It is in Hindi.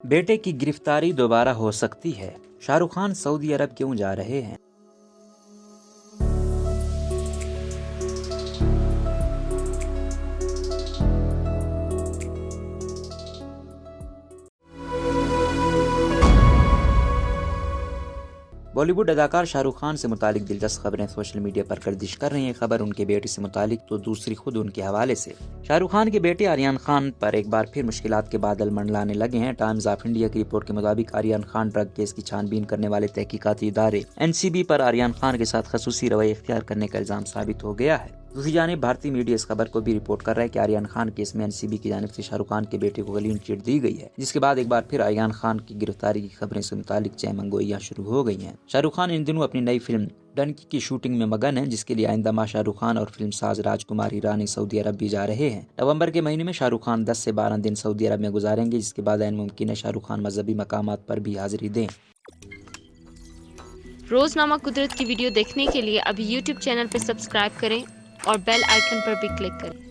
बेटे की गिरफ्तारी दोबारा हो सकती है। शाहरुख खान सऊदी अरब क्यों जा रहे हैं? बॉलीवुड अदाकार शाहरुख खान से मुतालिक दिलचस्प खबरें सोशल मीडिया पर गर्दिश कर रही हैं। खबर उनके बेटे से मुतालिक तो दूसरी खुद उनके हवाले से। शाहरुख खान के बेटे आर्यन खान पर एक बार फिर मुश्किलात के बादल मंडलाने लगे हैं। टाइम्स ऑफ इंडिया की रिपोर्ट के मुताबिक आर्यन खान ड्रग केस की छानबीन करने वाले तहकीकाती इदारे NCB पर आर्यन खान के साथ खसूसी रवैया इख्तियार करने का इल्जाम साबित हो गया है। दूसरी जानिब भारतीय मीडिया इस खबर को भी रिपोर्ट कर रहा है कि आर्यन खान केस में NCB की जानिब से शाहरुख खान के बेटे को क्लीन चिट दी गई है, जिसके बाद एक बार फिर आर्यन खान की गिरफ्तारी की खबरें से मुतालिक चहमंगोइयां शुरू हो गई हैं। शाहरुख खान इन दिनों अपनी नई फिल्म डंकी की शूटिंग में मगन है, जिसके लिए आइंदा माह शाहरुख खान और फिल्म साज राजकुमार हिरानी सऊदी अरब भी जा रहे हैं। नवंबर के महीने में शाहरुख खान 10 से 12 दिन सऊदी अरब में गुजारेंगे, जिसके बाद ऐन मुमकिन है शाहरुख खान मजहबी मकामात पर भी हाजिरी दें। रोजनामा कुदरत की वीडियो देखने के लिए अभी YouTube चैनल पर सब्सक्राइब करें और बेल आइकन पर भी क्लिक करें।